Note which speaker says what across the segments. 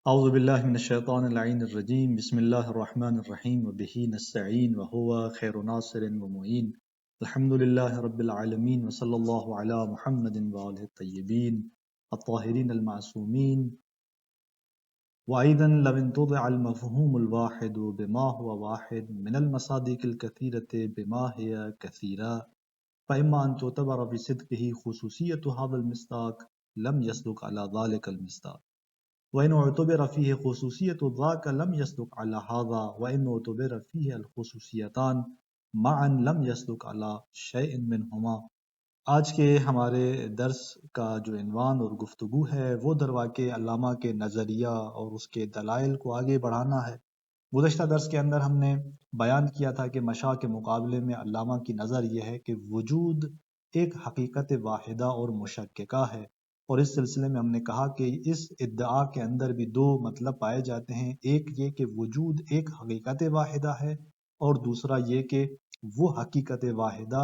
Speaker 1: اعوذ باللہ من الشیطان اللعین الرجیم بسم اللہ الرحمن الرحیم وبہ نستعین وہو خیر ناصر ومعین الحمد للہ رب العالمین وصلی اللہ علی محمد وآلہ الطیبین الطاہرین المعصومین وأيضا لو انتضع المفهوم الواحد بما هو واحد من المصادق الكثيرة بما هي كثيرة فإما أن تعتبر بصدقه خصوصية هذا المصداق لم يصدق على ذلك المصداق وإن اعتبر فيه خصوصية ذاك لم يصدق على هذا وإن اعتبر فيه الخصوصيتان معا لم يصدق على شيء منهما۔ آج کے ہمارے درس کا جو عنوان اور گفتگو ہے وہ درواقع علامہ کے نظریہ اور اس کے دلائل کو آگے بڑھانا ہے۔ گزشتہ درس کے اندر ہم نے بیان کیا تھا کہ مشاء کے مقابلے میں علامہ کی نظر یہ ہے کہ وجود ایک حقیقت واحدہ اور مشککہ ہے، اور اس سلسلے میں ہم نے کہا کہ اس ادعا کے اندر بھی دو مطلب پائے جاتے ہیں، ایک یہ کہ وجود ایک حقیقت واحدہ ہے، اور دوسرا یہ کہ وہ حقیقت واحدہ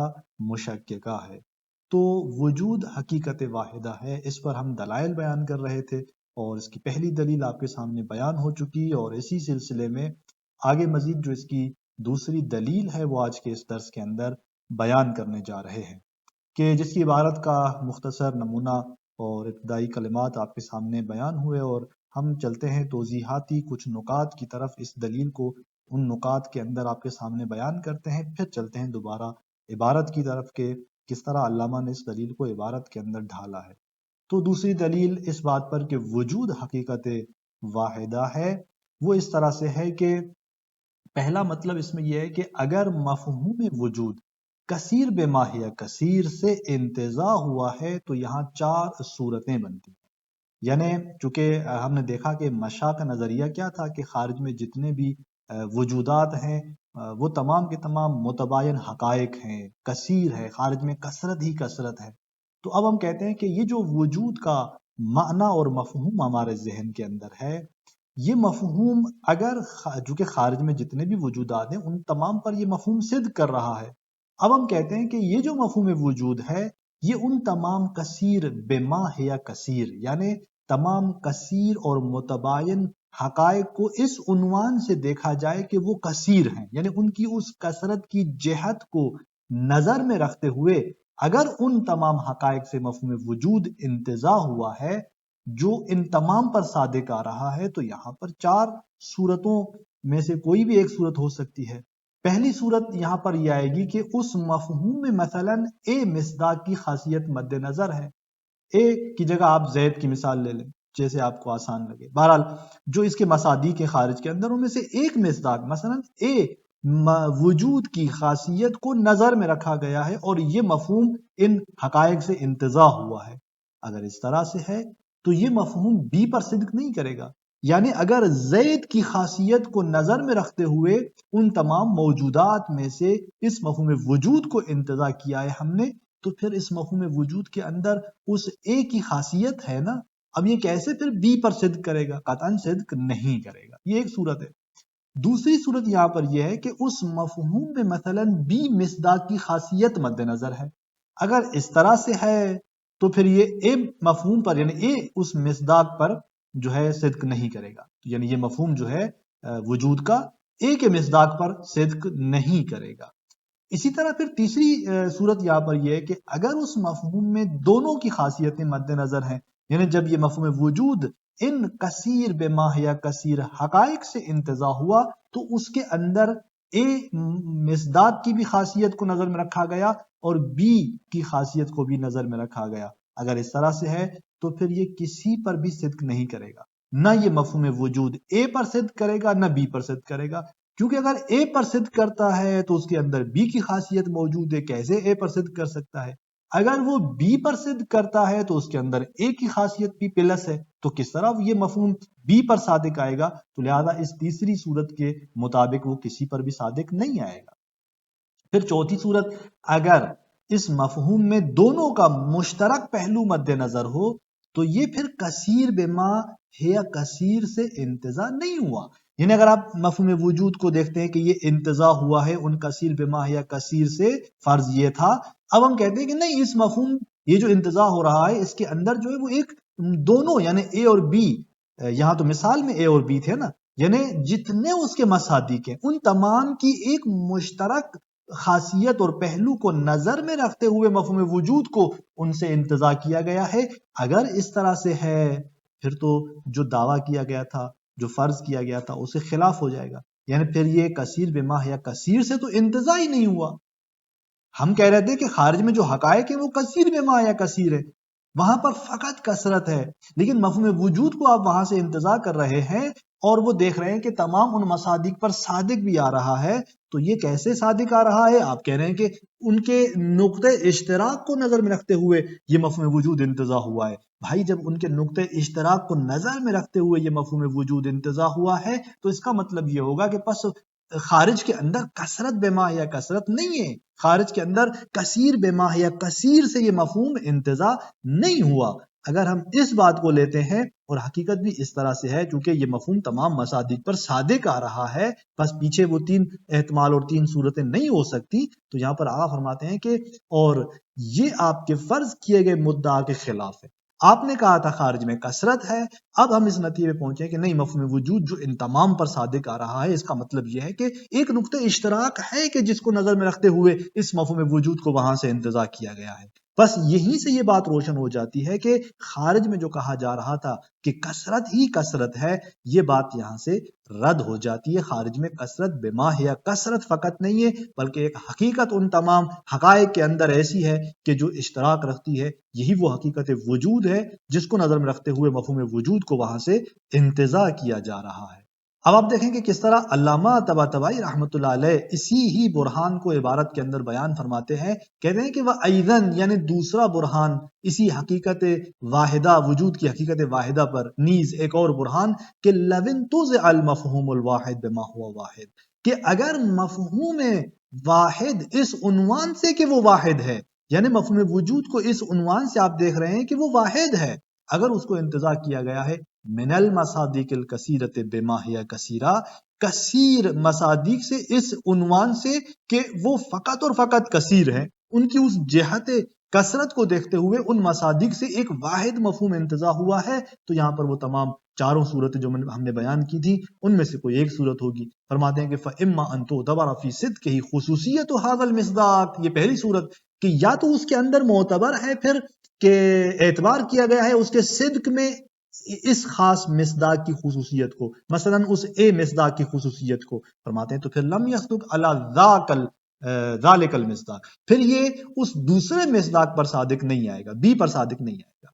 Speaker 1: مشککہ ہے۔ تو وجود حقیقت واحدہ ہے، اس پر ہم دلائل بیان کر رہے تھے، اور اس کی پہلی دلیل آپ کے سامنے بیان ہو چکی، اور اسی سلسلے میں آگے مزید جو اس کی دوسری دلیل ہے وہ آج کے اس درس کے اندر بیان کرنے جا رہے ہیں، کہ جس کی عبارت کا مختصر نمونہ اور ابتدائی کلمات آپ کے سامنے بیان ہوئے، اور ہم چلتے ہیں توضیحاتی کچھ نکات کی طرف۔ اس دلیل کو ان نکات کے اندر آپ کے سامنے بیان کرتے ہیں، پھر چلتے ہیں دوبارہ عبارت کی طرف کہ کس طرح علامہ نے اس دلیل کو عبارت کے اندر ڈھالا ہے۔ تو دوسری دلیل اس بات پر کہ وجود حقیقت واحدہ ہے وہ اس طرح سے ہے کہ پہلا مطلب اس میں یہ ہے کہ اگر مفہوم وجود کثیر بے ماہیہ کثیر سے انتزاع ہوا ہے تو یہاں چار صورتیں بنتی ہیں۔ یعنی چونکہ ہم نے دیکھا کہ مشاء کا نظریہ کیا تھا کہ خارج میں جتنے بھی وجودات ہیں وہ تمام کے تمام متباین حقائق ہیں، کثیر ہے، خارج میں کثرت ہی کثرت ہے۔ تو اب ہم کہتے ہیں کہ یہ جو وجود کا معنی اور مفہوم ہمارے ذہن کے اندر ہے، یہ مفہوم اگر چونکہ خارج میں جتنے بھی وجودات ہیں ان تمام پر یہ مفہوم صدق کر رہا ہے، اب ہم کہتے ہیں کہ یہ جو مفہوم وجود ہے یہ ان تمام کثیر بما ہے کثیر، یعنی تمام کثیر اور متباین حقائق کو اس عنوان سے دیکھا جائے کہ وہ کثیر ہیں، یعنی ان کی اس کثرت کی جہت کو نظر میں رکھتے ہوئے اگر ان تمام حقائق سے مفہوم وجود انتزاع ہوا ہے جو ان تمام پر صادق آ رہا ہے، تو یہاں پر چار صورتوں میں سے کوئی بھی ایک صورت ہو سکتی ہے۔ پہلی صورت یہاں پر یہ آئے گی کہ اس مفہوم میں مثلا اے مصداق کی خاصیت مد نظر ہے، اے کی جگہ آپ زید کی مثال لے لیں جیسے آپ کو آسان لگے، بہرحال جو اس کے مصادیق کے خارج کے اندر ان میں سے ایک مصداق مثلا اے وجود کی خاصیت کو نظر میں رکھا گیا ہے اور یہ مفہوم ان حقائق سے انتزاع ہوا ہے۔ اگر اس طرح سے ہے تو یہ مفہوم بی پر صدق نہیں کرے گا، یعنی اگر زید کی خاصیت کو نظر میں رکھتے ہوئے ان تمام موجودات میں سے اس مفہوم وجود کو انتزاع کیا ہے ہم نے، تو پھر اس مفہوم وجود کے اندر اس اے کی خاصیت ہے نا، اب یہ کیسے پھر بی پر صدق کرے گا؟ قطعاً صدق نہیں کرے گا۔ یہ ایک صورت ہے۔ دوسری صورت یہاں پر یہ ہے کہ اس مفہوم میں مثلا بی مصداق کی خاصیت مد نظر ہے، اگر اس طرح سے ہے تو پھر یہ اے مفہوم پر یعنی اے اس مصداق پر جو ہے صدق نہیں کرے گا، یعنی یہ مفہوم جو ہے وجود کا اے کے مصداق پر صدق نہیں کرے گا۔ اسی طرح پھر تیسری صورت یہاں پر یہ ہے کہ اگر اس مفہوم میں دونوں کی خاصیتیں مد نظر ہیں، یعنی جب یہ مفہوم وجود ان کثیر بے ماہیہ کثیر حقائق سے انتزاع ہوا تو اس کے اندر اے مصداق کی بھی خاصیت کو نظر میں رکھا گیا اور بی کی خاصیت کو بھی نظر میں رکھا گیا۔ اگر اس طرح سے ہے تو پھر یہ کسی پر بھی صدق نہیں کرے گا، نہ یہ مفہوم وجود اے پر صدق کرے گا نہ بی پر صدق کرے گا، کیونکہ اگر اے پر صدق کرتا ہے تو اس کے اندر بی کی خاصیت موجود ہے، کیسے اے پر صدق کر سکتا ہے؟ اگر وہ بی پر صدق کرتا ہے تو اس کے اندر اے کی خاصیت بھی پلس ہے، تو کس طرح یہ مفہوم بی پر صادق آئے گا؟ تو لہذا اس تیسری صورت کے مطابق وہ کسی پر بھی صادق نہیں آئے گا۔ پھر چوتھی صورت، اگر اس مفہوم میں دونوں کا مشترک پہلو مد نظر ہو تو یہ پھر کثیر بما ہے کثیر سے انتزاع نہیں ہوا، یعنی اگر آپ مفہوم وجود کو دیکھتے ہیں کہ یہ انتزاع ہوا ہے ان کثیر بما ہے کثیر سے، فرض یہ تھا، اب ہم کہتے ہیں کہ نہیں، اس مفہوم یہ جو انتزاع ہو رہا ہے اس کے اندر جو ہے وہ ایک دونوں یعنی اے اور بی یہاں تو مثال میں اے اور بی تھے نا، یعنی جتنے اس کے مصادیق ہیں ان تمام کی ایک مشترک خاصیت اور پہلو کو نظر میں رکھتے ہوئے مفہوم وجود کو ان سے انتزاع کیا گیا ہے۔ اگر اس طرح سے ہے پھر تو جو دعویٰ کیا گیا تھا، جو فرض کیا گیا تھا، اسے خلاف ہو جائے گا، یعنی پھر یہ کثیر بما یا کثیر سے تو انتزاع ہی نہیں ہوا۔ ہم کہہ رہے تھے کہ خارج میں جو حقائق ہیں وہ کثیر بما یا کثیر ہے، وہاں پر فقط کثرت ہے، لیکن مفہوم وجود کو آپ وہاں سے انتزاع کر رہے ہیں اور وہ دیکھ رہے ہیں کہ تمام ان مصادیق پر صادق بھی آ رہا ہے۔ تو یہ کیسے صادق آ رہا ہے؟ آپ کہہ رہے ہیں کہ ان کے نقطہ اشتراک کو نظر میں رکھتے ہوئے یہ مفہوم وجود انتزاع ہوا ہے۔ بھائی جب ان کے نقطہ اشتراک کو نظر میں رکھتے ہوئے یہ مفہوم وجود انتزاع ہوا ہے تو اس کا مطلب یہ ہوگا کہ پس خارج کے اندر کثرت بما یا کثرت نہیں ہے، خارج کے اندر کثیر بما یا کثیر سے یہ مفہوم انتزاع نہیں ہوا۔ اگر ہم اس بات کو لیتے ہیں، اور حقیقت بھی اس طرح سے ہے، چونکہ یہ مفہوم تمام مصادیق پر صادق آ رہا ہے، بس پیچھے وہ تین احتمال اور تین صورتیں نہیں ہو سکتی، تو یہاں پر آقا فرماتے ہیں کہ اور یہ آپ کے فرض کیے گئے مدعا کے خلاف ہے۔ آپ نے کہا تھا خارج میں کثرت ہے، اب ہم اس نتیجے پہ پہنچے کہ نہیں، مفہوم وجود جو ان تمام پر صادق آ رہا ہے، اس کا مطلب یہ ہے کہ ایک نقطہ اشتراک ہے کہ جس کو نظر میں رکھتے ہوئے اس مفہوم وجود کو وہاں سے انتزاع کیا گیا ہے۔ بس یہیں سے یہ بات روشن ہو جاتی ہے کہ خارج میں جو کہا جا رہا تھا کہ کثرت ہی کثرت ہے، یہ بات یہاں سے رد ہو جاتی ہے۔ خارج میں کثرت بما یا کثرت فقط نہیں ہے، بلکہ ایک حقیقت ان تمام حقائق کے اندر ایسی ہے کہ جو اشتراک رکھتی ہے، یہی وہ حقیقت وجود ہے جس کو نظر میں رکھتے ہوئے مفہوم وجود کو وہاں سے انتزاع کیا جا رہا ہے۔ اب آپ دیکھیں کہ کس طرح علامہ طباطبائی رحمۃ اللہ علیہ اسی ہی برہان کو عبارت کے اندر بیان فرماتے ہیں، کہتے ہیں کہ وہ ایذن یعنی دوسرا برہان اسی حقیقت واحدہ، وجود کی حقیقت واحدہ پر نیز ایک اور برہان کہ لَوٍ تُزِعَ الْمَفْهُومُ الْوَاحِدُ بِمَا هُوَ وَاحِدٌ، کہ اگر مفہوم واحد اس عنوان سے کہ وہ واحد ہے، یعنی مفہوم وجود کو اس عنوان سے آپ دیکھ رہے ہیں کہ وہ واحد ہے، اگر اس کو انتزاع کیا گیا ہے من المصادیق الکثیرۃ بما ہی کثیرہ، کثیر مصادیق سے اس عنوان سے کہ وہ فقط اور فقط کثیر ہے، ان کی اس جہت کثرت کو دیکھتے ہوئے ان مصادیق سے ایک واحد مفہوم انتزاع ہوا ہے، تو یہاں پر وہ تمام چاروں صورتیں جو ہم نے بیان کی تھی ان میں سے کوئی ایک صورت ہوگی۔ فرماتے ہیں کہ فَإِمَّا أَن تُعْتَبَرَ فِي صِدْقِهِ خُصُوصِيَّةُ هَذَا الْمِصْدَاقِ، یہ پہلی صورت کہ یا تو اس کے اندر معتبر ہے پھر کہ اعتبار کیا گیا ہے اس کے صدق میں اس خاص مصداق کی خصوصیت کو، مثلا اس اے مصداق کی خصوصیت کو، فرماتے ہیں تو پھر لم یصدق علی ذالک المصداق، پھر یہ اس دوسرے مصداق پر صادق نہیں آئے گا، بی پر صادق نہیں آئے گا۔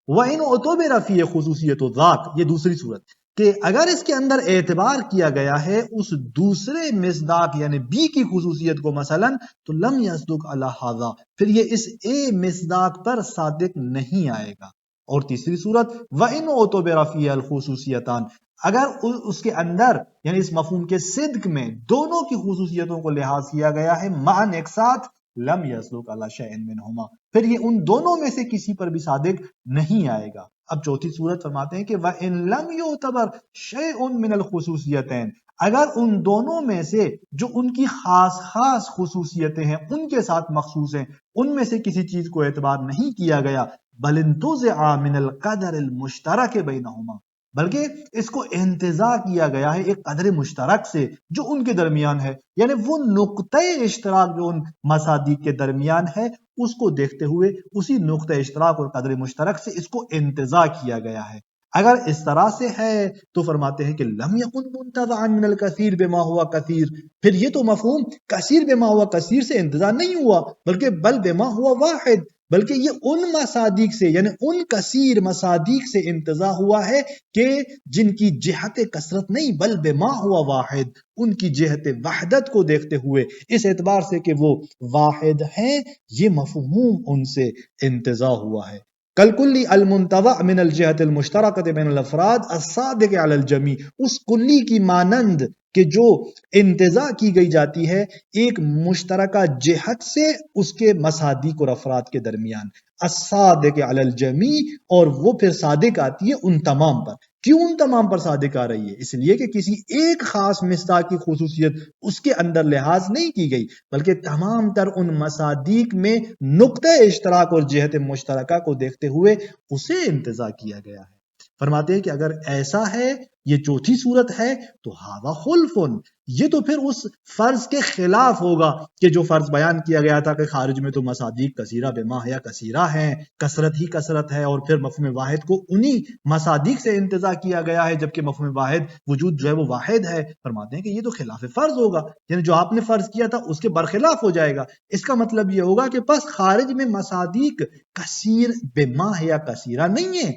Speaker 1: وَإِنْ اُعْتُبِرَ فِيهِ خُصُوصِيَّةُ ذاک، یہ دوسری صورت کہ اگر اس کے اندر اعتبار کیا گیا ہے اس دوسرے مصداق یعنی بی کی خصوصیت کو مثلا، تو لم یصدق علی ھذا، پھر یہ اس اے مصداق پر صادق نہیں آئے گا۔ اور تیسری صورت وَإِنْ اُعْتُبِرَ فِيهِ الْخُصُوصِيَّتَانِ، اگر اس کے اندر یعنی اس مفہوم کے صدق میں دونوں کی خصوصیتوں کو لحاظ کیا گیا ہے معاً ایک ساتھ، لم یصدق علی شیء منہما، پھر یہ ان دونوں میں سے کسی پر بھی صادق نہیں آئے گا۔ اب چوتھی صورت فرماتے ہیں کہ وَإِن لَمْ يُعْتَبَرْ شَيْءٌ مِّنَ الْخُصُوصِيَّتَيْنِ، اگر ان دونوں میں سے جو ان کی خاص خاص خصوصیتیں ہیں ان کے ساتھ مخصوص ہیں ان میں سے کسی چیز کو اعتبار نہیں کیا گیا، بل انتزع من القدر المشترک بینہما، بلکہ اس کو انتزاع کیا گیا ہے ایک قدر مشترک سے جو ان کے درمیان ہے، یعنی وہ نقطہ اشتراک جو ان مصادیق کے درمیان ہے اس کو دیکھتے ہوئے اسی نقطہ اشتراک اور قدر مشترک سے اس کو انتزاع کیا گیا ہے۔ اگر اس طرح سے ہے تو فرماتے ہیں کہ لم یکن منتزعا من الکثیر بما ہوا کثیر، پھر یہ تو مفہوم کثیر بما ہوا کثیر سے انتزاع نہیں ہوا، بلکہ بل بما ہوا واحد، بلکہ یہ ان مصادیق سے یعنی ان کثیر مصادیق سے انتزاع ہوا ہے کہ جن کی جہت کثرت نہیں بل بما ہوا واحد، ان کی جہت وحدت کو دیکھتے ہوئے اس اعتبار سے کہ وہ واحد ہیں یہ مفہوم ان سے انتزاع ہوا ہے۔ کل المنتزع من الجہت المشترکۃ بین الافراد الصادق علی الجمیع، اس کلی کی مانند کہ جو انتزاع کی گئی جاتی ہے ایک مشترکہ جہت سے اس کے مصادیق اور افراد کے درمیان، الصادق علی الجمیع، اور وہ پھر صادق آتی ہے ان تمام پر۔ کیوں ان تمام پر صادق آ رہی ہے؟ اس لیے کہ کسی ایک خاص مصداق کی خصوصیت اس کے اندر لحاظ نہیں کی گئی، بلکہ تمام تر ان مصادیق میں نقطہ اشتراک اور جہت مشترکہ کو دیکھتے ہوئے اسے انتزاع کیا گیا ہے۔ فرماتے ہیں کہ اگر ایسا ہے، یہ چوتھی صورت ہے، تو ہاذا خلفن، یہ تو پھر اس فرض کے خلاف ہوگا کہ جو فرض بیان کیا گیا تھا کہ خارج میں تو مصادیق کثیرہ بما یا کثیرہ ہیں، کثرت ہی کثرت ہے، اور پھر مفہوم واحد کو انہی مصادیق سے انتزاع کیا گیا ہے، جبکہ مفہوم واحد وجود جو ہے وہ واحد ہے۔ فرماتے ہیں کہ یہ تو خلاف فرض ہوگا، یعنی جو آپ نے فرض کیا تھا اس کے برخلاف ہو جائے گا۔ اس کا مطلب یہ ہوگا کہ پس خارج میں مصادیق کثیر بما یا کثیرہ نہیں ہے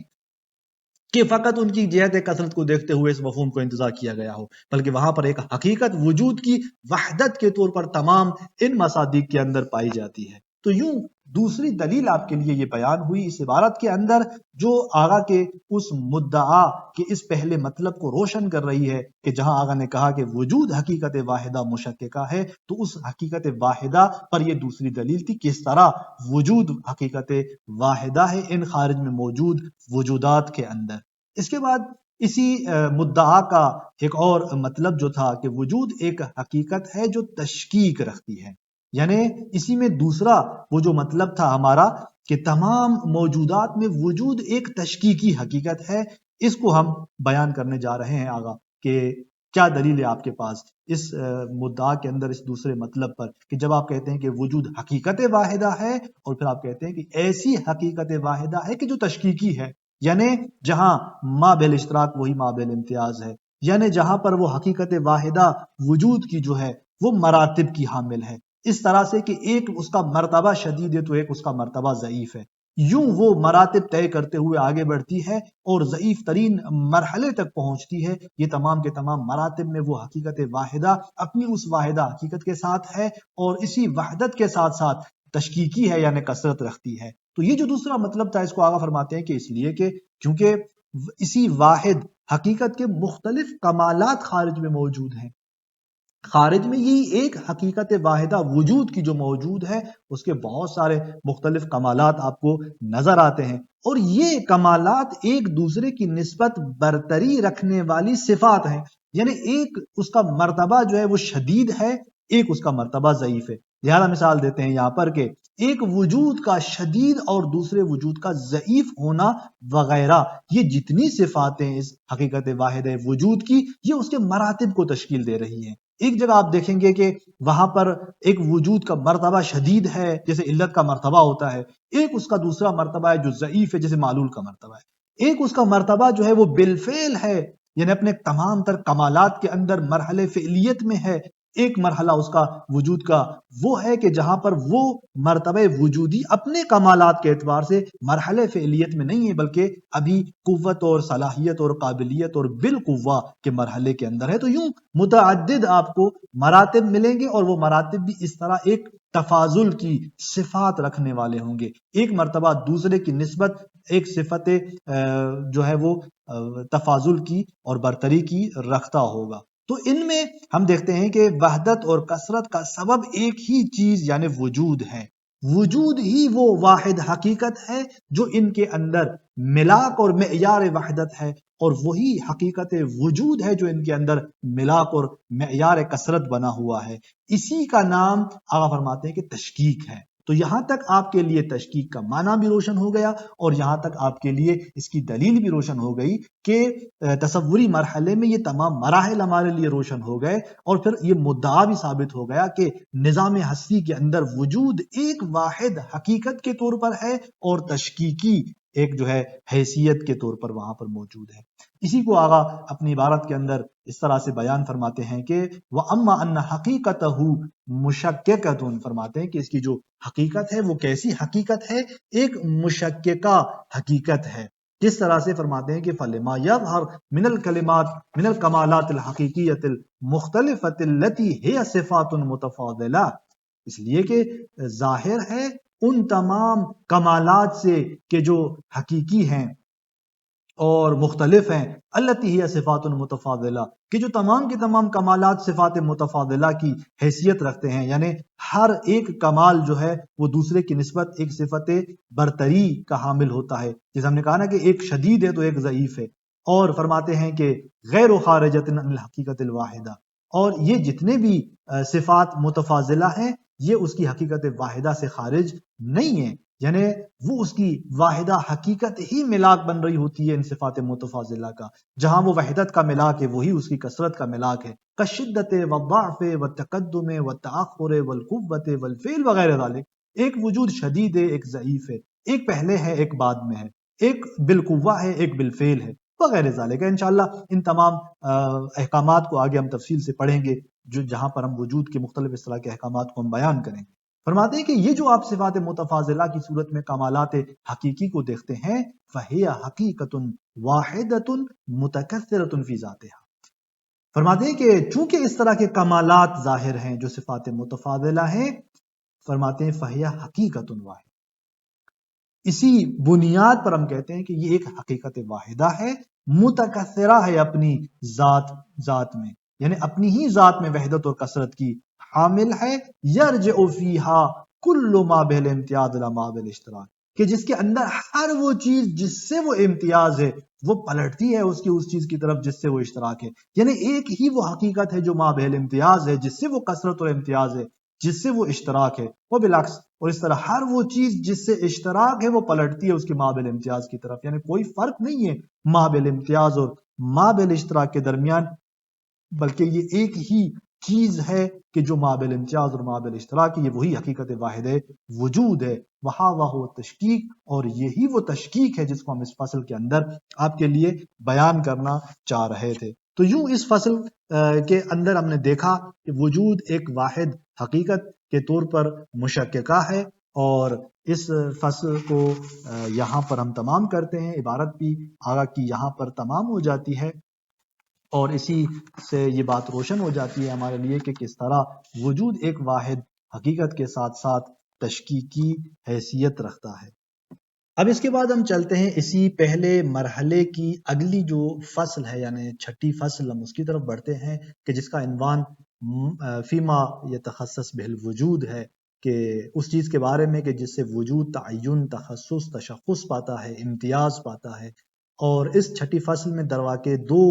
Speaker 1: کہ فقط ان کی جہت کثرت کو دیکھتے ہوئے اس مفہوم کو انتزاع کیا گیا ہو، بلکہ وہاں پر ایک حقیقت وجود کی وحدت کے طور پر تمام ان مصادیق کے اندر پائی جاتی ہے۔ تو یوں دوسری دلیل آپ کے لیے یہ بیان ہوئی اس عبارت کے اندر، جو آغا کے اس مدعا کے اس پہلے مطلب کو روشن کر رہی ہے کہ جہاں آغا نے کہا کہ وجود حقیقت واحدہ مشککہ ہے، تو اس حقیقت واحدہ پر یہ دوسری دلیل تھی، کس طرح وجود حقیقت واحدہ ہے ان خارج میں موجود وجودات کے اندر۔ اس کے بعد اسی مدعا کا ایک اور مطلب جو تھا کہ وجود ایک حقیقت ہے جو تشکیک رکھتی ہے، یعنی اسی میں دوسرا وہ جو مطلب تھا ہمارا کہ تمام موجودات میں وجود ایک تشکیکی حقیقت ہے، اس کو ہم بیان کرنے جا رہے ہیں آگا کہ کیا دلیل ہے آپ کے پاس اس مدعا کے اندر اس دوسرے مطلب پر، کہ جب آپ کہتے ہیں کہ وجود حقیقت واحدہ ہے اور پھر آپ کہتے ہیں کہ ایسی حقیقت واحدہ ہے کہ جو تشکیکی ہے، یعنی جہاں ما بالاشتراک وہی ما بالامتیاز ہے، یعنی جہاں پر وہ حقیقت واحدہ وجود کی جو ہے وہ مراتب کی حامل ہے، اس طرح سے کہ ایک اس کا مرتبہ شدید ہے تو ایک اس کا مرتبہ ضعیف ہے، یوں وہ مراتب طے کرتے ہوئے آگے بڑھتی ہے اور ضعیف ترین مرحلے تک پہنچتی ہے۔ یہ تمام کے تمام مراتب میں وہ حقیقت واحدہ اپنی اس واحدہ حقیقت کے ساتھ ہے اور اسی وحدت کے ساتھ ساتھ تشکیکی ہے، یعنی کثرت رکھتی ہے۔ تو یہ جو دوسرا مطلب تھا اس کو آگا فرماتے ہیں کہ اس لیے کہ کیونکہ اسی واحد حقیقت کے مختلف کمالات خارج میں موجود ہیں، خارج میں یہی ایک حقیقت واحدہ وجود کی جو موجود ہے اس کے بہت سارے مختلف کمالات آپ کو نظر آتے ہیں، اور یہ کمالات ایک دوسرے کی نسبت برتری رکھنے والی صفات ہیں، یعنی ایک اس کا مرتبہ جو ہے وہ شدید ہے، ایک اس کا مرتبہ ضعیف ہے۔ لہذا مثال دیتے ہیں یہاں پر کہ ایک وجود کا شدید اور دوسرے وجود کا ضعیف ہونا وغیرہ، یہ جتنی صفاتیں اس حقیقت واحد وجود کی، یہ اس کے مراتب کو تشکیل دے رہی ہیں۔ ایک جگہ آپ دیکھیں گے کہ وہاں پر ایک وجود کا مرتبہ شدید ہے جیسے علت کا مرتبہ ہوتا ہے، ایک اس کا دوسرا مرتبہ ہے جو ضعیف ہے جیسے معلول کا مرتبہ ہے، ایک اس کا مرتبہ جو ہے وہ بالفعل ہے، یعنی اپنے تمام تر کمالات کے اندر مرحلے فعلیت میں ہے، ایک مرحلہ اس کا وجود کا وہ ہے کہ جہاں پر وہ مرتبہ وجودی اپنے کمالات کے اعتبار سے مرحلے فعلیت میں نہیں ہے بلکہ ابھی قوت اور صلاحیت اور قابلیت اور بالقوہ کے مرحلے کے اندر ہے۔ تو یوں متعدد آپ کو مراتب ملیں گے اور وہ مراتب بھی اس طرح ایک تفاضل کی صفات رکھنے والے ہوں گے، ایک مرتبہ دوسرے کی نسبت ایک صفت جو ہے وہ تفاضل کی اور برتری کی رکھتا ہوگا۔ تو ان میں ہم دیکھتے ہیں کہ وحدت اور کثرت کا سبب ایک ہی چیز یعنی وجود ہے، وجود ہی وہ واحد حقیقت ہے جو ان کے اندر ملاک اور معیار وحدت ہے، اور وہی حقیقت وجود ہے جو ان کے اندر ملاک اور معیار کثرت بنا ہوا ہے۔ اسی کا نام آقا فرماتے ہیں کہ تشکیک ہے۔ تو یہاں تک آپ کے لیے تشکیک کا معنی بھی روشن ہو گیا اور یہاں تک آپ کے لیے اس کی دلیل بھی روشن ہو گئی کہ تصوری مرحلے میں یہ تمام مراحل ہمارے لیے روشن ہو گئے، اور پھر یہ مدعا بھی ثابت ہو گیا کہ نظام ہستی کے اندر وجود ایک واحد حقیقت کے طور پر ہے اور تشکیکی ایک جو ہے حیثیت کے طور پر وہاں پر موجود ہے۔ اسی کو آغا اپنی عبارت کے اندر اس طرح سے بیان فرماتے ہیں کہ وَأَمَّا أَنَّ حَقِيقَتَهُ مُشَكَّكَةٌ، فرماتے ہیں کہ اس کی جو حقیقت ہے وہ کیسی حقیقت ہے، ایک مشککہ حقیقت ہے۔ کس طرح سے فرماتے ہیں کہ فَلِمَا يَظْهَرْ مِنَ الْكَلِمَاتِ مِنَ الْكَمَالَاتِ الْحَقِيقِيَّةِ الْمُخْتَلِفَةِ الَّتِي هِيَ صِفَاتٌ مُتَفَاضِلَةٌ، اس لیے کہ ظاہر ہے ان تمام کمالات سے کہ جو حقیقی ہیں اور مختلف ہیں، التی ہی صفات متفاضلہ، کہ جو تمام کے تمام کمالات صفات متفاضلہ کی حیثیت رکھتے ہیں، یعنی ہر ایک کمال جو ہے وہ دوسرے کی نسبت ایک صفت برتری کا حامل ہوتا ہے، جیسے ہم نے کہا نا کہ ایک شدید ہے تو ایک ضعیف ہے، اور فرماتے ہیں کہ غیر خارجۃ عن الحقیقت الواحدہ، اور یہ جتنے بھی صفات متفاضلہ ہیں یہ اس کی حقیقت واحدہ سے خارج نہیں ہیں، یعنی وہ اس کی واحدہ حقیقت ہی ملاک بن رہی ہوتی ہے ان صفات متفاضلہ کا، جہاں وہ وحدت کا ملاک ہے وہی اس کی کثرت کا ملاک ہے، کشدت والضعف والتقدم والتأخر والقوت والفعل وغیرہ ذالک۔ ایک وجود شدید ہے، ایک ضعیف ہے، ایک پہلے ہے ایک بعد میں ہے، ایک بالقوہ ہے ایک بالفعل ہے وغیرہ ذالک۔ انشاءاللہ ان تمام احکامات کو آگے ہم تفصیل سے پڑھیں گے، جہاں پر ہم وجود کے مختلف اصطلاح کے احکامات کو ہم بیان کریں گے۔ فرماتے ہیں کہ یہ جو آپ صفات متفاضلہ کی صورت میں کمالات حقیقی کو دیکھتے ہیں، فَهِيَ حَقِيقَةٌ وَاحِدَةٌ مُتَكَثِّرَةٌ فِي ذَاتِهَا۔ فرماتے ہیں کہ چونکہ اس طرح کے کمالات ظاہر ہیں جو صفات متفاضلہ ہیں، فرماتے ہیں فَهِيَ حَقِيقَةٌ واحد، اسی بنیاد پر ہم کہتے ہیں کہ یہ ایک حقیقت واحدہ ہے، متکثرہ ہے اپنی ذات میں، یعنی اپنی ہی ذات میں وحدت اور کثرت کی حامل ہے، یرجع فیہا کل ما بہل امتیاز الی ما بہل اشتراک، کہ جس کے اندر ہر وہ چیز جس سے وہ امتیاز ہے وہ پلٹتی ہے اس چیز کی طرف جس سے وہ اشتراک ہے، یعنی ایک ہی وہ حقیقت ہے جو ما بہل امتیاز ہے، جس سے وہ کثرت اور امتیاز ہے، جس سے وہ اشتراک ہے، وہ بالعکس، اور اس طرح ہر وہ چیز جس سے اشتراک ہے وہ پلٹتی ہے اس کے ما بہل امتیاز کی طرف، یعنی کوئی فرق نہیں ہے ما بہل امتیاز اور ما بہل اشتراک کے درمیان، بلکہ یہ ایک ہی چیز ہے کہ جو ما بہل امتیاز اور ما بہل اشتراک ہے، یہ وہی حقیقت واحد ہے، وجود ہے، وہاں وہ تشکیق، اور یہی وہ تشکیق ہے جس کو ہم اس فصل کے اندر آپ کے لیے بیان کرنا چاہ رہے تھے۔ تو یوں اس فصل کے اندر ہم نے دیکھا کہ وجود ایک واحد حقیقت کے طور پر مشککہ ہے، اور اس فصل کو یہاں پر ہم تمام کرتے ہیں، عبارت بھی آگا کی یہاں پر تمام ہو جاتی ہے، اور اسی سے یہ بات روشن ہو جاتی ہے ہمارے لیے کہ کس طرح وجود ایک واحد حقیقت کے ساتھ ساتھ تشکیکی حیثیت رکھتا ہے۔ اب اس کے بعد ہم چلتے ہیں اسی پہلے مرحلے کی اگلی جو فصل ہے، یعنی چھٹی فصل، ہم اس کی طرف بڑھتے ہیں کہ جس کا عنوان فیما یتخصص بالوجود ہے، کہ اس چیز کے بارے میں کہ جس سے وجود تعین، تخصص، تشخص پاتا ہے، امتیاز پاتا ہے۔ اور اس چھٹی فصل میں درواقع دو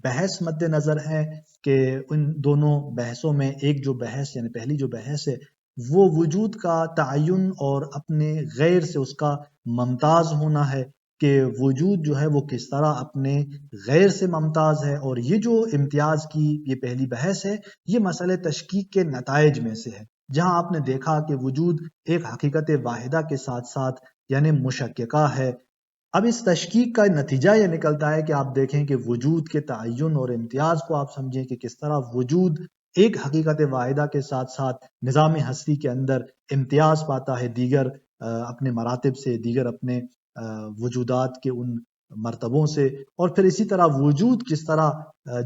Speaker 1: بحث مد نظر ہے کہ ان دونوں بحثوں میں ایک جو بحث یعنی پہلی جو بحث ہے وہ وجود کا تعین اور اپنے غیر سے اس کا ممتاز ہونا ہے، کہ وجود جو ہے وہ کس طرح اپنے غیر سے ممتاز ہے، اور یہ جو امتیاز کی یہ پہلی بحث ہے یہ مسئلہ تشکیک کے نتائج میں سے ہے، جہاں آپ نے دیکھا کہ وجود ایک حقیقت واحدہ کے ساتھ ساتھ یعنی مشککہ ہے۔ اب اس تشکیک کا نتیجہ یہ نکلتا ہے کہ آپ دیکھیں کہ وجود کے تعین اور امتیاز کو آپ سمجھیں کہ کس طرح وجود ایک حقیقت واحدہ کے ساتھ ساتھ نظام ہستی کے اندر امتیاز پاتا ہے دیگر اپنے مراتب سے، دیگر اپنے وجودات کے ان مرتبوں سے، اور پھر اسی طرح وجود کس طرح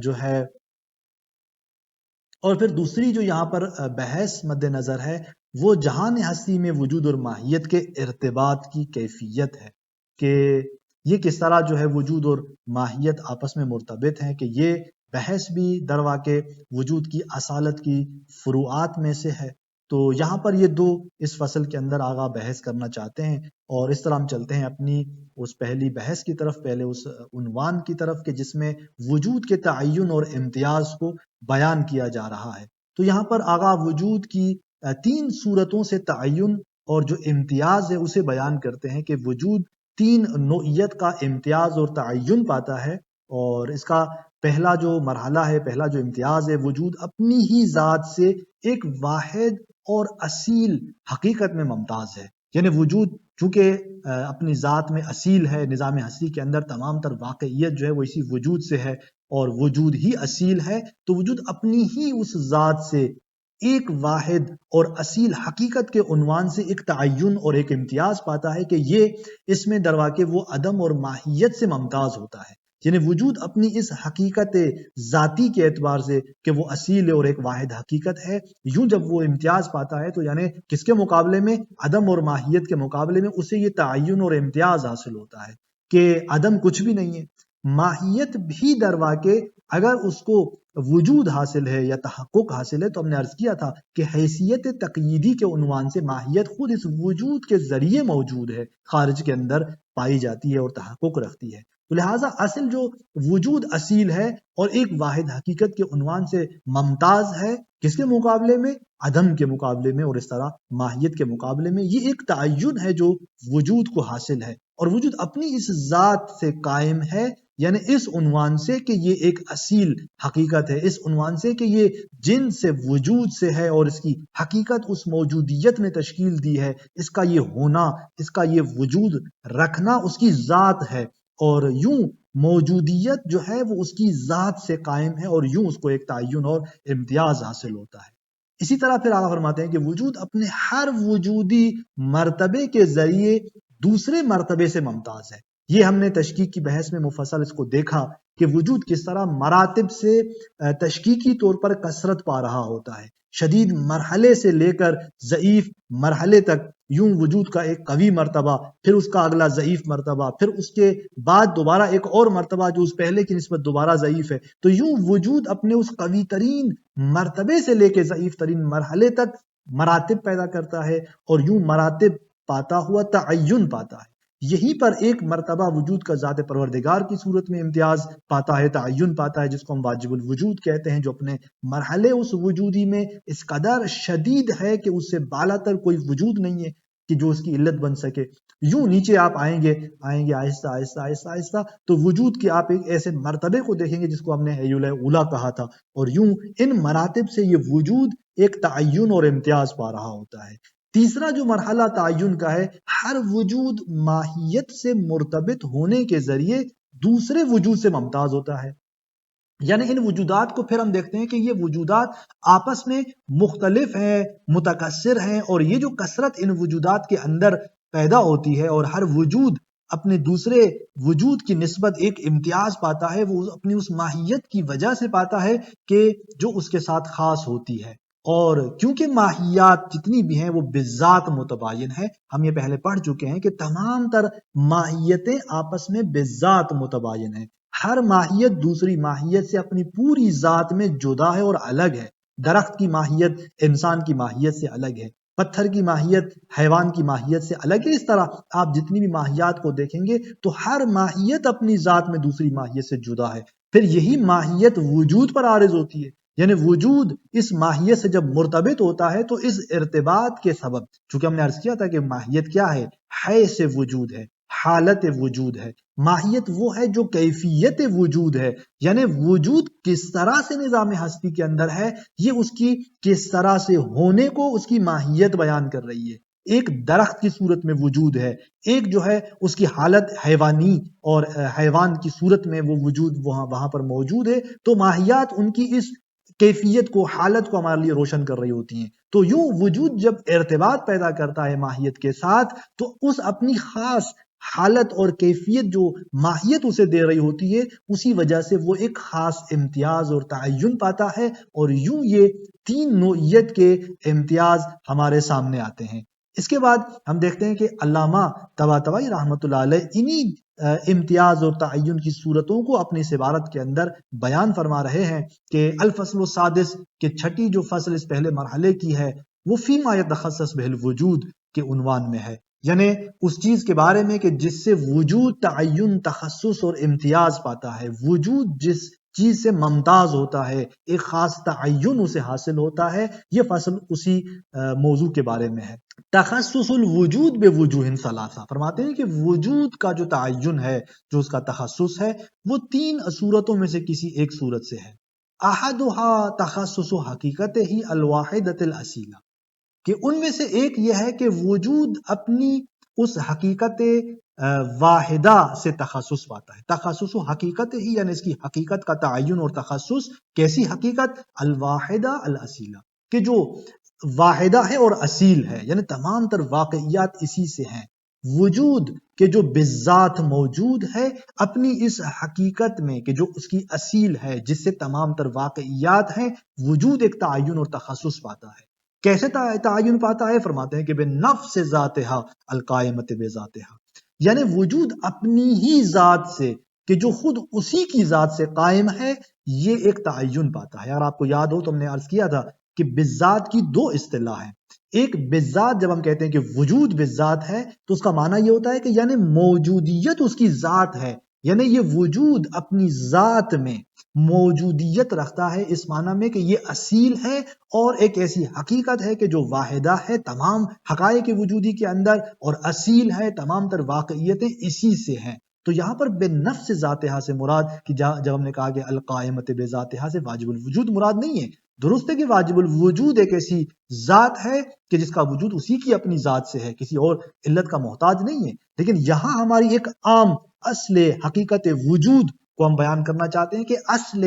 Speaker 1: جو ہے، اور پھر دوسری جو یہاں پر بحث مد نظر ہے وہ جہان ہستی میں وجود اور ماہیت کے ارتباط کی کیفیت ہے، کہ یہ کس طرح جو ہے وجود اور ماہیت آپس میں مرتبط ہیں، کہ یہ بحث بھی در واقع وجود کی اصالت کی فروعات میں سے ہے۔ تو یہاں پر یہ دو اس فصل کے اندر آگاہ بحث کرنا چاہتے ہیں، اور اس طرح ہم چلتے ہیں اپنی اس پہلی بحث کی طرف، پہلے اس عنوان کی طرف کہ جس میں وجود کے تعین اور امتیاز کو بیان کیا جا رہا ہے۔ تو یہاں پر آغاز وجود کی تین صورتوں سے تعین اور جو امتیاز ہے اسے بیان کرتے ہیں، کہ وجود تین نوعیت کا امتیاز اور تعین پاتا ہے، اور اس کا پہلا جو مرحلہ ہے، پہلا جو امتیاز ہے، وجود اپنی ہی ذات سے ایک واحد اور اصیل حقیقت میں ممتاز ہے، یعنی وجود چونکہ اپنی ذات میں اصیل ہے، نظام ہستی کے اندر تمام تر واقعیت جو ہے وہ اسی وجود سے ہے، اور وجود ہی اصیل ہے، تو وجود اپنی ہی اس ذات سے ایک واحد اور اصیل حقیقت کے عنوان سے ایک تعین اور ایک امتیاز پاتا ہے، کہ یہ اس میں درواقع وہ عدم اور ماہیت سے ممتاز ہوتا ہے، یعنی وجود اپنی اس حقیقت ذاتی کے اعتبار سے کہ وہ اصیل ہے اور ایک واحد حقیقت ہے، یوں جب وہ امتیاز پاتا ہے تو یعنی کس کے مقابلے میں؟ عدم اور ماہیت کے مقابلے میں اسے یہ تعین اور امتیاز حاصل ہوتا ہے کہ عدم کچھ بھی نہیں ہے، ماہیت بھی در واقع اگر اس کو وجود حاصل ہے یا تحقق حاصل ہے تو ہم نے عرض کیا تھا کہ حیثیت تقییدی کے عنوان سے ماہیت خود اس وجود کے ذریعے موجود ہے، خارج کے اندر پائی جاتی ہے اور تحقق رکھتی ہے۔ تو لہٰذا اصل جو وجود اصیل ہے اور ایک واحد حقیقت کے عنوان سے ممتاز ہے، کس کے مقابلے میں؟ عدم کے مقابلے میں، اور اس طرح ماہیت کے مقابلے میں یہ ایک تعین ہے جو وجود کو حاصل ہے، اور وجود اپنی اس ذات سے قائم ہے، یعنی اس عنوان سے کہ یہ ایک اصیل حقیقت ہے، اس عنوان سے کہ یہ جن سے وجود سے ہے اور اس کی حقیقت اس موجودیت میں تشکیل دی ہے، اس کا یہ ہونا، اس کا یہ وجود رکھنا اس کی ذات ہے، اور یوں موجودیت جو ہے وہ اس کی ذات سے قائم ہے، اور یوں اس کو ایک تعین اور امتیاز حاصل ہوتا ہے۔ اسی طرح پھر آقا فرماتے ہیں کہ وجود اپنے ہر وجودی مرتبے کے ذریعے دوسرے مرتبے سے ممتاز ہے۔ یہ ہم نے تشکیک کی بحث میں مفصل اس کو دیکھا کہ وجود کس طرح مراتب سے تشکیکی طور پر کثرت پا رہا ہوتا ہے، شدید مرحلے سے لے کر ضعیف مرحلے تک، یوں وجود کا ایک قوی مرتبہ، پھر اس کا اگلا ضعیف مرتبہ، پھر اس کے بعد دوبارہ ایک اور مرتبہ جو اس پہلے کی نسبت دوبارہ ضعیف ہے۔ تو یوں وجود اپنے اس قوی ترین مرتبے سے لے کے ضعیف ترین مرحلے تک مراتب پیدا کرتا ہے، اور یوں مراتب پاتا ہوا تعین پاتا ہے۔ یہیں پر ایک مرتبہ وجود کا ذات پروردگار کی صورت میں امتیاز پاتا ہے، تعین پاتا ہے، جس کو ہم واجب الوجود کہتے ہیں، جو اپنے مرحلے اس وجودی میں اس قدر شدید ہے کہ اس سے بالا تر کوئی وجود نہیں ہے کہ جو اس کی علت بن سکے۔ یوں نیچے آپ آئیں گے آہستہ آہستہ آہستہ آہستہ تو وجود کے آپ ایک ایسے مرتبے کو دیکھیں گے جس کو ہم نے حی الاولی کہا تھا، اور یوں ان مراتب سے یہ وجود ایک تعین اور امتیاز پا رہا ہوتا ہے۔ تیسرا جو مرحلہ تعین کا ہے، ہر وجود ماہیت سے مرتبط ہونے کے ذریعے دوسرے وجود سے ممتاز ہوتا ہے۔ یعنی ان وجودات کو پھر ہم دیکھتے ہیں کہ یہ وجودات آپس میں مختلف ہیں، متکثر ہیں، اور یہ جو کثرت ان وجودات کے اندر پیدا ہوتی ہے، اور ہر وجود اپنے دوسرے وجود کی نسبت ایک امتیاز پاتا ہے، وہ اپنی اس ماہیت کی وجہ سے پاتا ہے کہ جو اس کے ساتھ خاص ہوتی ہے۔ اور کیونکہ ماہیات جتنی بھی ہیں وہ بذات متباین ہے، ہم یہ پہلے پڑھ چکے ہیں کہ تمام تر ماہیتیں آپس میں بذات متباین ہیں، ہر ماہیت دوسری ماہیت سے اپنی پوری ذات میں جدا ہے اور الگ ہے۔ درخت کی ماہیت انسان کی ماہیت سے الگ ہے، پتھر کی ماہیت حیوان کی ماہیت سے الگ ہے۔ اس طرح آپ جتنی بھی ماہیات کو دیکھیں گے تو ہر ماہیت اپنی ذات میں دوسری ماہیت سے جدا ہے۔ پھر یہی ماہیت وجود پر عارض ہوتی ہے، یعنی وجود اس ماہیت سے جب مرتبط ہوتا ہے تو اس ارتباط کے سبب، چونکہ ہم نے عرض کیا تھا کہ ماہیت کیا ہے، حیث وجود ہے، حالت وجود ہے۔ ماہیت وہ ہے جو کیفیت وجود ہے، یعنی وجود کس طرح سے نظام ہستی کے اندر ہے، یہ اس کی کس طرح سے ہونے کو اس کی ماہیت بیان کر رہی ہے۔ ایک درخت کی صورت میں وجود ہے، ایک جو ہے اس کی حالت حیوانی اور حیوان کی صورت میں وہ وجود وہاں پر موجود ہے، تو ماہیات ان کی اس کیفیت کو، حالت کو ہمارے لیے روشن کر رہی ہوتی ہیں۔ تو یوں وجود جب ارتباط پیدا کرتا ہے ماہیت کے ساتھ تو اس اپنی خاص حالت اور کیفیت جو ماہیت اسے دے رہی ہوتی ہے، اسی وجہ سے وہ ایک خاص امتیاز اور تعین پاتا ہے، اور یوں یہ تین نوعیت کے امتیاز ہمارے سامنے آتے ہیں۔ اس کے بعد ہم دیکھتے ہیں کہ علامہ طباطبائی رحمۃ اللہ علیہ انہی امتیاز اور تعین کی صورتوں کو اپنی اس عبارت کے اندر بیان فرما رہے ہیں کہ الفصل السادس کہ چھٹی جو فصل اس پہلے مرحلے کی ہے وہ فیما یتخصص بہ الوجود کے عنوان میں ہے، یعنی اس چیز کے بارے میں کہ جس سے وجود تعین، تخصص اور امتیاز پاتا ہے، وجود جس چیز سے ممتاز ہوتا ہے، ایک خاص تعین اسے حاصل ہوتا ہے، یہ فصل اسی موضوع کے بارے میں ہے۔ تخصص الوجود بوجوہ ثلاثہ، فرماتے ہیں کہ وجود کا جو تعین ہے، جو اس کا تخصص ہے، وہ تین صورتوں میں سے کسی ایک صورت سے ہے۔ احدها تخصص حقیقت ہی الواحدۃ الاصیلہ، کہ ان میں سے ایک یہ ہے کہ وجود اپنی اس حقیقت واحدہ سے تخصص پاتا ہے۔ تخصص حقیقت ہی یعنی اس کی حقیقت کا تعین اور تخصص، کیسی حقیقت؟ الواحدہ الاصیلہ، کہ جو واحدہ ہے اور اصیل ہے، یعنی تمام تر واقعیات اسی سے ہیں۔ وجود کہ جو بذات موجود ہے اپنی اس حقیقت میں کہ جو اس کی اصیل ہے، جس سے تمام تر واقعیات ہیں، وجود ایک تعین اور تخصص پاتا ہے۔ کیسے تعین پاتا ہے؟ فرماتے ہیں کہ بنفس ذاتہا القائمۃ بذاتہا، یعنی وجود اپنی ہی ذات سے کہ جو خود اسی کی ذات سے قائم ہے، یہ ایک تعین پاتا ہے۔ اور آپ کو یاد ہو تو ہم نے عرض کیا تھا کہ بذات کی دو اصطلاح ہیں۔ ایک بذات، جب ہم کہتے ہیں کہ وجود بذات ہے تو اس کا معنی یہ ہوتا ہے کہ یعنی موجودیت اس کی ذات ہے، یعنی یہ وجود اپنی ذات میں موجودیت رکھتا ہے، اس معنی میں کہ یہ اصیل ہے اور ایک ایسی حقیقت ہے کہ جو واحدہ ہے تمام حقائق وجودی کے اندر، اور اصیل ہے، تمام تر واقعیتیں اسی سے ہیں۔ تو یہاں پر بے نفس ذاتہا سے مراد، کہ جب ہم نے کہا کہ القائمت بے ذاتہا سے واجب الوجود مراد نہیں ہے، درست ہے کہ واجب الوجود ایک ایسی ذات ہے کہ جس کا وجود اسی کی اپنی ذات سے ہے، کسی اور علت کا محتاج نہیں ہے، لیکن یہاں ہماری ایک عام اصل حقیقت وجود کو ہم بیان کرنا چاہتے ہیں کہ اصل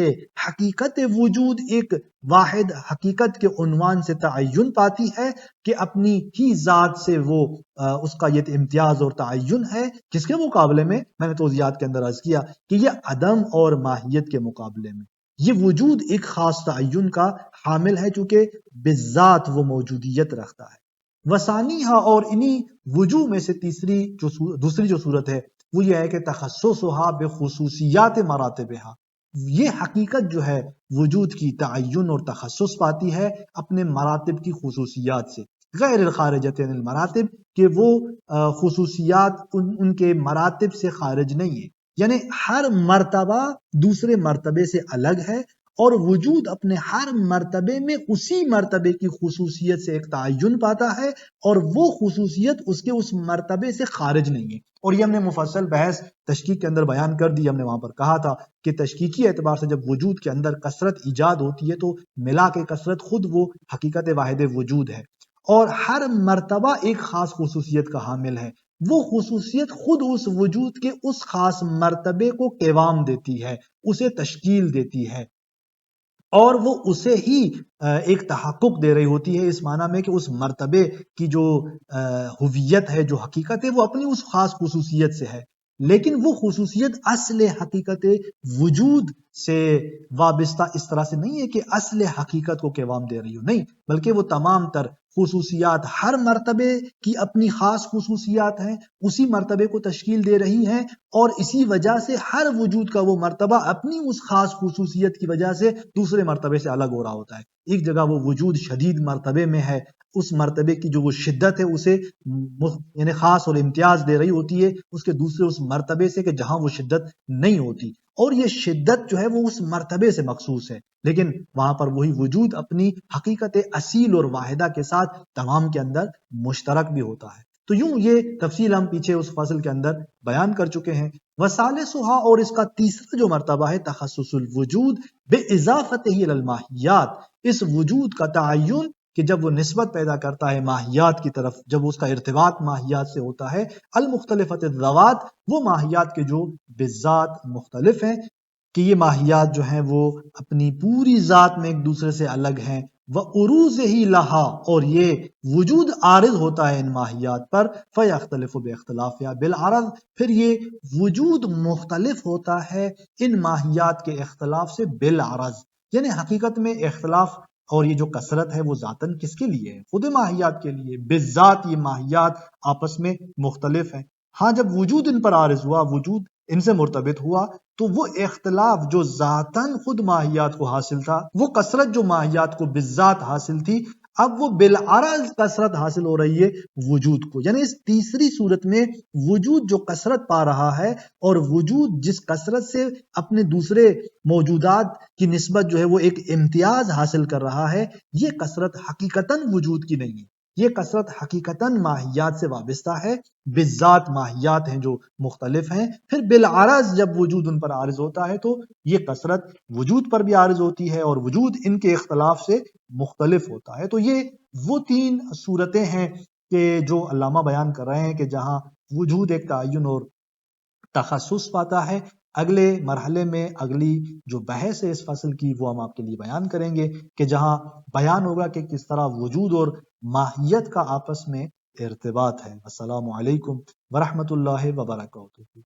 Speaker 1: حقیقت وجود ایک واحد حقیقت کے عنوان سے تعین پاتی ہے کہ اپنی ہی ذات سے وہ اس کا یہ امتیاز اور تعین ہے، جس کے مقابلے میں میں نے توضیحات کے اندر عرض کیا کہ یہ عدم اور ماہیت کے مقابلے میں یہ وجود ایک خاص تعین کا حامل ہے، چونکہ بالذات وہ موجودیت رکھتا ہے۔ وثانیہا، اور انہی وجوہ میں سے دوسری جو صورت ہے وہ یہ ہے کہ تخصصھا بخصوصیات مراتبہا، یہ حقیقت جو ہے وجود کی تعین اور تخصص پاتی ہے اپنے مراتب کی خصوصیات سے، غیر الخارجۃ عن المراتب، کہ وہ خصوصیات ان کے مراتب سے خارج نہیں ہے، یعنی ہر مرتبہ دوسرے مرتبے سے الگ ہے، اور وجود اپنے ہر مرتبے میں اسی مرتبے کی خصوصیت سے ایک تعین پاتا ہے، اور وہ خصوصیت اس کے اس مرتبے سے خارج نہیں ہے۔ اور یہ ہم نے مفصل بحث تشکیک کے اندر بیان کر دی۔ ہم نے وہاں پر کہا تھا کہ تشکیکی اعتبار سے جب وجود کے اندر کثرت ایجاد ہوتی ہے تو ملا کے کثرت خود وہ حقیقت واحد وجود ہے، اور ہر مرتبہ ایک خاص خصوصیت کا حامل ہے، وہ خصوصیت خود اس وجود کے اس خاص مرتبے کو قوام دیتی ہے، اسے تشکیل دیتی ہے، اور وہ اسے ہی ایک تحقق دے رہی ہوتی ہے، اس معنی میں کہ اس مرتبے کی جو ہویت ہے، جو حقیقت ہے، وہ اپنی اس خاص خصوصیت سے ہے، لیکن وہ خصوصیت اصل حقیقت وجود سے وابستہ اس طرح سے نہیں ہے کہ اصل حقیقت کو قوام دے رہی ہو، نہیں، بلکہ وہ تمام تر خصوصیات ہر مرتبے کی اپنی خاص خصوصیات ہیں، اسی مرتبے کو تشکیل دے رہی ہیں، اور اسی وجہ سے ہر وجود کا وہ مرتبہ اپنی اس خاص خصوصیت کی وجہ سے دوسرے مرتبے سے الگ ہو رہا ہوتا ہے۔ ایک جگہ وہ وجود شدید مرتبے میں ہے، اس مرتبے کی جو وہ شدت ہے اسے یعنی خاص اور امتیاز دے رہی ہوتی ہے اس کے دوسرے اس مرتبے سے کہ جہاں وہ شدت نہیں ہوتی، اور یہ شدت جو ہے وہ اس مرتبے سے مخصوص ہے، لیکن وہاں پر وہی وجود اپنی حقیقت اصیل اور واحدہ کے ساتھ تمام کے اندر مشترک بھی ہوتا ہے۔ تو یوں یہ تفصیل ہم پیچھے اس فصل کے اندر بیان کر چکے ہیں۔ وثالثھا، اور اس کا تیسرا جو مرتبہ ہے تخصص الوجود باضافتہ الی الماہیات، اس وجود کا تعین کہ جب وہ نسبت پیدا کرتا ہے ماہیات کی طرف، جب اس کا ارتباط ماہیات سے ہوتا ہے، المختلفۃ الذوات، وہ ماہیات کے جو بالذات مختلف ہیں، کہ یہ ماہیات جو ہیں وہ اپنی پوری ذات میں ایک دوسرے سے الگ ہیں، وعروضہ لہا، اور یہ وجود عارض ہوتا ہے ان ماہیات پر، فیختلف باختلافها بالعرض، پھر یہ وجود مختلف ہوتا ہے ان ماہیات کے اختلاف سے بالعرض، یعنی حقیقت میں اختلاف اور یہ جو کثرت ہے وہ ذاتاً کس کے لیے ہے؟ خود ماہیات کے لیے، بالذات یہ ماہیات آپس میں مختلف ہیں۔ ہاں جب وجود ان پر عارض ہوا، وجود ان سے مرتبط ہوا، تو وہ اختلاف جو ذاتاً خود ماہیات کو حاصل تھا، وہ کثرت جو ماہیات کو بالذات حاصل تھی، اب وہ بالعرض کثرت حاصل ہو رہی ہے وجود کو، یعنی اس تیسری صورت میں وجود جو کثرت پا رہا ہے، اور وجود جس کثرت سے اپنے دوسرے موجودات کی نسبت جو ہے وہ ایک امتیاز حاصل کر رہا ہے، یہ کثرت حقیقتاً وجود کی نہیں ہے، یہ کثرت حقیقتاً ماہیات سے وابستہ ہے، بالذات ماہیات ہیں جو مختلف ہیں، پھر بالعرض جب وجود ان پر عارض ہوتا ہے تو یہ کثرت وجود پر بھی عارض ہوتی ہے، اور وجود ان کے اختلاف سے مختلف ہوتا ہے۔ تو یہ وہ تین صورتیں ہیں کہ جو علامہ بیان کر رہے ہیں کہ جہاں وجود ایک تعین اور تخصص پاتا ہے۔ اگلے مرحلے میں اگلی جو بحث ہے اس فصل کی وہ ہم آپ کے لیے بیان کریں گے کہ جہاں بیان ہوگا کہ کس طرح وجود اور ماہیت کا آپس میں ارتباط ہے۔ السلام علیکم ورحمۃ اللہ وبرکاتہ۔